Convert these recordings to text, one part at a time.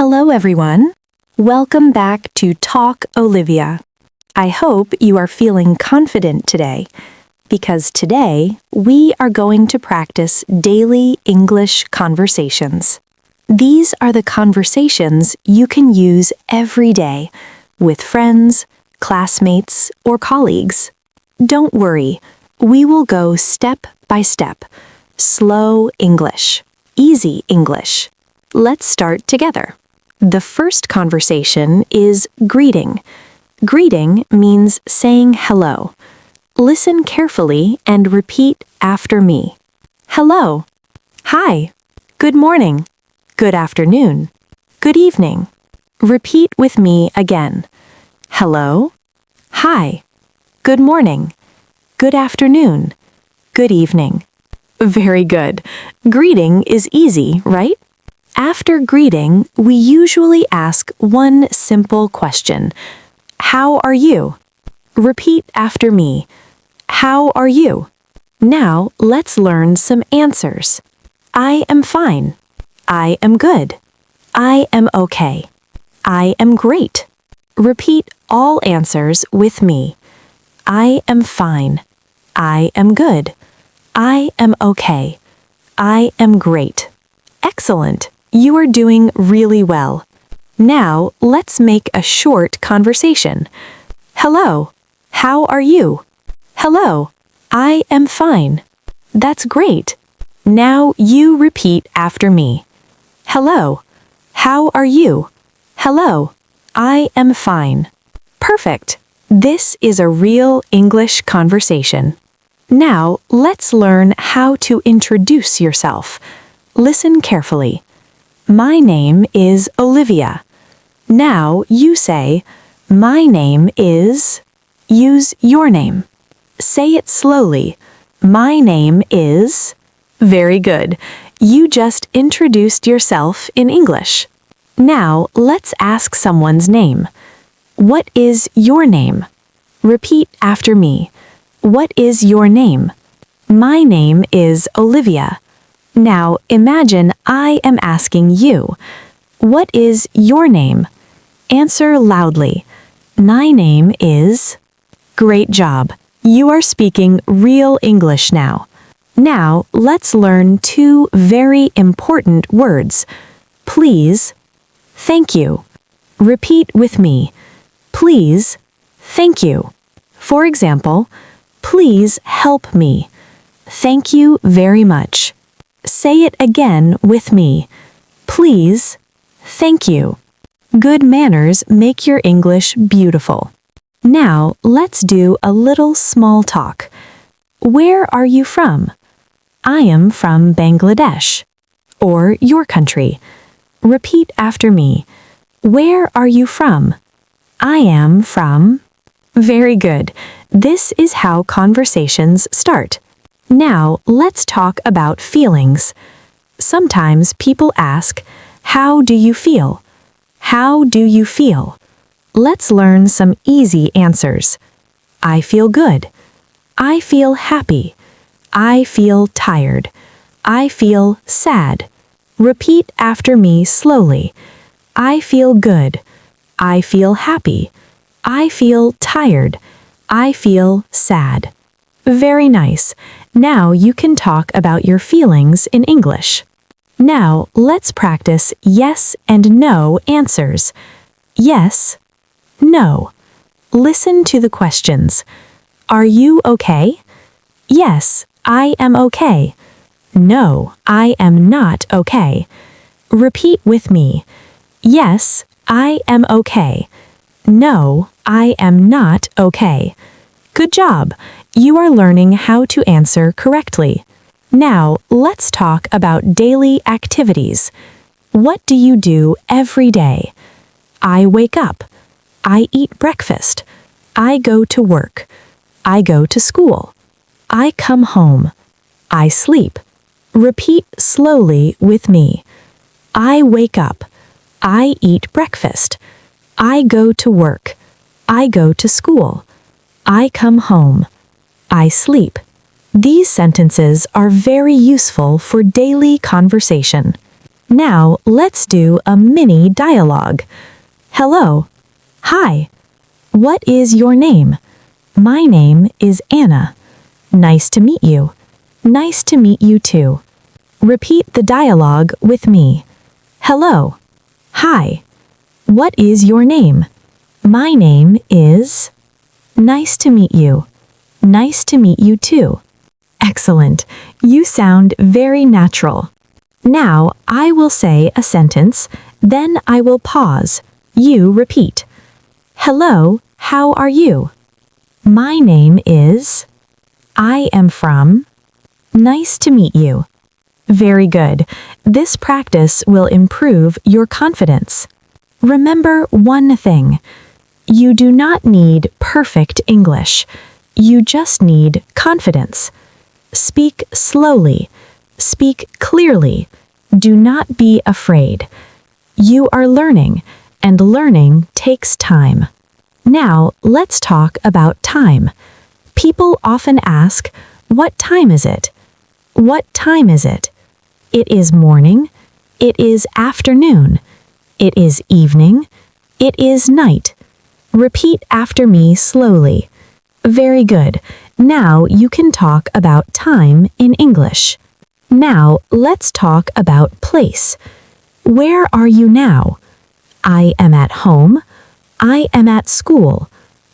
Hello, everyone. Welcome back to Talk Olivia. I hope you are feeling confident today, because today we are going to practice daily English conversations. These are the conversations you can use every day with friends, classmates, or colleagues. Don't worry, we will go step by step. Slow English, easy English. Let's start together. The first conversation is greeting. Greeting means saying hello. Listen carefully and repeat after me. Hello. Hi. Good morning. Good afternoon. Good evening. Repeat with me again. Hello. Hi. Good morning. Good afternoon. Good evening. Very good. Greeting is easy, right? After greeting, we usually ask one simple question. How are you? Repeat after me. How are you? Now, let's learn some answers. I am fine. I am good. I am okay. I am great. Repeat all answers with me. I am fine. I am good. I am okay. I am great. Excellent. You are doing really well. Now, let's make a short conversation. Hello. How are you? Hello. I am fine. That's great. Now you repeat after me. Hello. How are you? Hello. I am fine. Perfect. This is a real English conversation. Now, let's learn how to introduce yourself. Listen carefully. My name is Olivia. Now you say, my name is... Use your name. Say it slowly. My name is... Very good. You just introduced yourself in English. Now let's ask someone's name. What is your name? Repeat after me. What is your name? My name is Olivia. Now imagine I am asking you. What is your name? Answer loudly. My name is... Great job. You are speaking real English now. Now let's learn two very important words. Please, thank you. Repeat with me. Please, thank you. For example, please help me. Thank you very much. Say it again with me. Please, thank you. Good manners make your English beautiful. Now, let's do a little small talk. Where are you from? I am from Bangladesh. Or your country. Repeat after me. Where are you from? I am from... Very good. This is how conversations start. Now, let's talk about feelings. Sometimes people ask, how do you feel? How do you feel? Let's learn some easy answers. I feel good. I feel happy. I feel tired. I feel sad. Repeat after me slowly. I feel good. I feel happy. I feel tired. I feel sad. Very nice. Now you can talk about your feelings in English. Now let's practice yes and no answers. Yes, no. Listen to the questions. Are you okay? Yes, I am okay. No, I am not okay. Repeat with me. Yes, I am okay. No, I am not okay. Good job. You are learning how to answer correctly. Now, let's talk about daily activities. What do you do every day? I wake up. I eat breakfast. I go to work. I go to school. I come home. I sleep. Repeat slowly with me. I wake up. I eat breakfast. I go to work. I go to school. I come home. I sleep. These sentences are very useful for daily conversation. Now, let's do a mini dialogue. Hello. Hi. What is your name? My name is Anna. Nice to meet you. Nice to meet you too. Repeat the dialogue with me. Hello. Hi. What is your name? My name is... Nice to meet you. Nice to meet you too. Excellent. You sound very natural. Now, I will say a sentence, then I will pause. You repeat. Hello, how are you? My name is... I am from... Nice to meet you. Very good. This practice will improve your confidence. Remember one thing. You do not need perfect English. You just need confidence. Speak slowly. Speak clearly. Do not be afraid. You are learning, and learning takes time. Now, let's talk about time. People often ask, what time is it? What time is it? It is morning. It is afternoon. It is evening. It is night. Repeat after me slowly. Very good. Now you can talk about time in English. Now let's talk about place. Where are you now? I am at home. I am at school.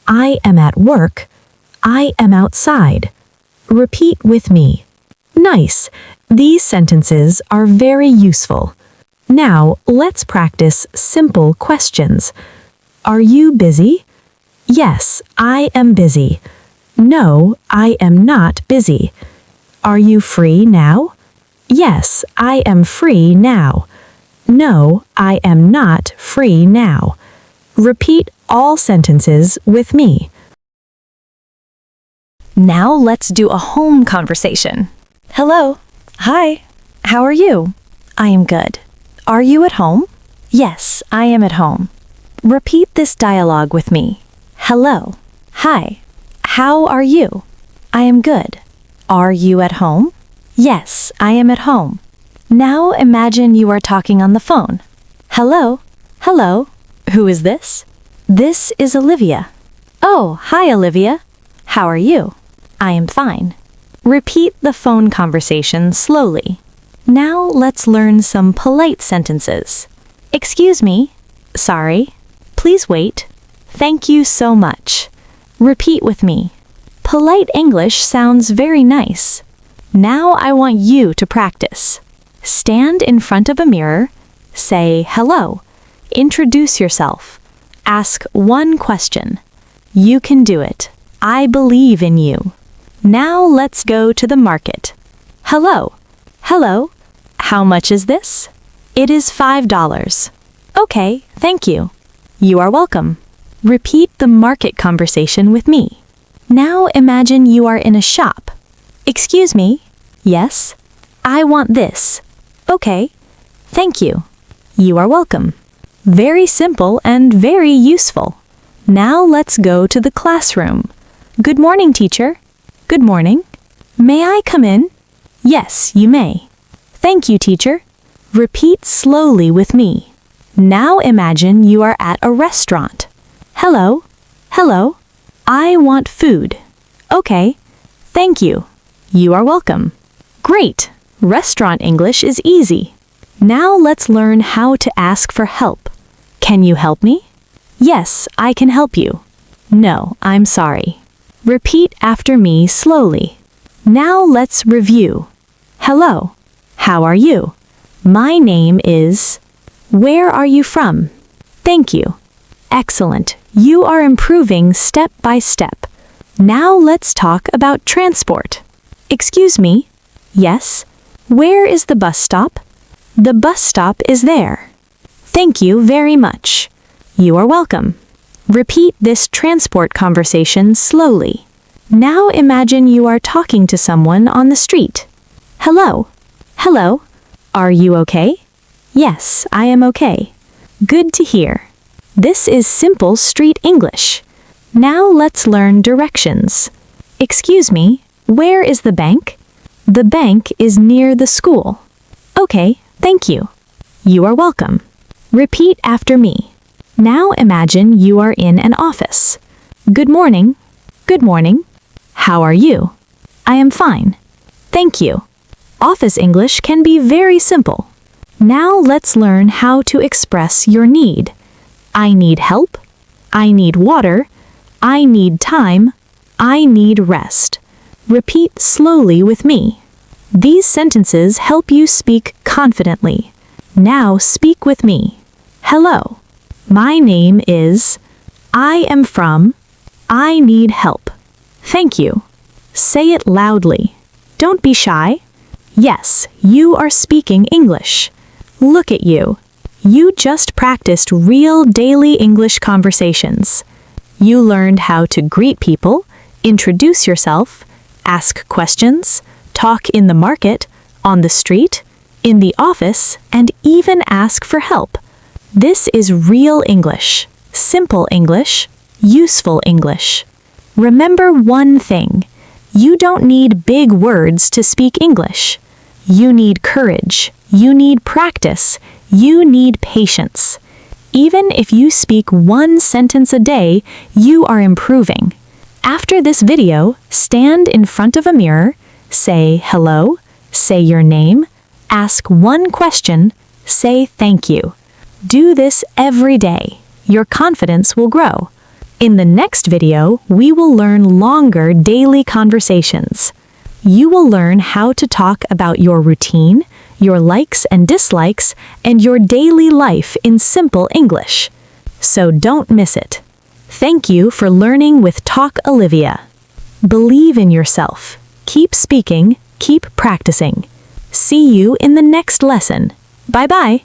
I am at work. I am outside. Repeat with me. Nice. These sentences are very useful. Now let's practice simple questions. Are you busy? Yes, I am busy. No, I am not busy. Are you free now? Yes, I am free now. No, I am not free now. Repeat all sentences with me. Now let's do a home conversation. Hello. Hi. How are you? I am good. Are you at home? Yes, I am at home. Repeat this dialogue with me. Hello. Hi. How are you? I am good. Are you at home? Yes, I am at home. Now imagine you are talking on the phone. Hello. Hello. Who is this? This is Olivia. Oh, hi Olivia. How are you? I am fine. Repeat the phone conversation slowly. Now let's learn some polite sentences. Excuse me. Sorry. Please wait. Thank you so much. Repeat with me. Polite English sounds very nice. Now I want you to practice. Stand in front of a mirror. Say hello. Introduce yourself. Ask one question. You can do it. I believe in you. Now let's go to the market. Hello. Hello. How much is this? It is $5. Okay, thank you. You are welcome. Repeat the market conversation with me. Now imagine you are in a shop. Excuse me. Yes. I want this. Okay. Thank you. You are welcome. Very simple and very useful. Now let's go to the classroom. Good morning, teacher. Good morning. May I come in? Yes, you may. Thank you, teacher. Repeat slowly with me. Now imagine you are at a restaurant. Hello. Hello. I want food. Okay. Thank you. You are welcome. Great. Restaurant English is easy. Now let's learn how to ask for help. Can you help me? Yes, I can help you. No, I'm sorry. Repeat after me slowly. Now let's review. Hello. How are you? My name is... Where are you from? Thank you. Excellent. You are improving step by step. Now let's talk about transport. Excuse me. Yes. Where is the bus stop? The bus stop is there. Thank you very much. You are welcome. Repeat this transport conversation slowly. Now imagine you are talking to someone on the street. Hello. Hello. Are you okay? Yes, I am okay. Good to hear. This is simple street English. Now let's learn directions. Excuse me, where is the bank? The bank is near the school. Okay, thank you. You are welcome. Repeat after me. Now imagine you are in an office. Good morning. Good morning. How are you? I am fine. Thank you. Office English can be very simple. Now let's learn how to express your need. I need help. I need water. I need time. I need rest. Repeat slowly with me. These sentences help you speak confidently. Now speak with me. Hello. My name is. I am from. I need help. Thank you. Say it loudly. Don't be shy. Yes, you are speaking English. Look at you. You just practiced real daily English conversations. You learned how to greet people, introduce yourself, ask questions, talk in the market, on the street, in the office, and even ask for help. This is real English, simple English, useful English. Remember one thing. You don't need big words to speak English. You need courage. You need practice. You need patience. Even if you speak one sentence a day, you are improving. After this video, stand in front of a mirror, say hello, say your name, ask one question, say thank you. Do this every day. Your confidence will grow. In the next video, we will learn longer daily conversations. You will learn how to talk about your routine, your likes and dislikes, and your daily life in simple English. So don't miss it. Thank you for learning with Talk Olivia. Believe in yourself. Keep speaking, keep practicing. See you in the next lesson. Bye-bye.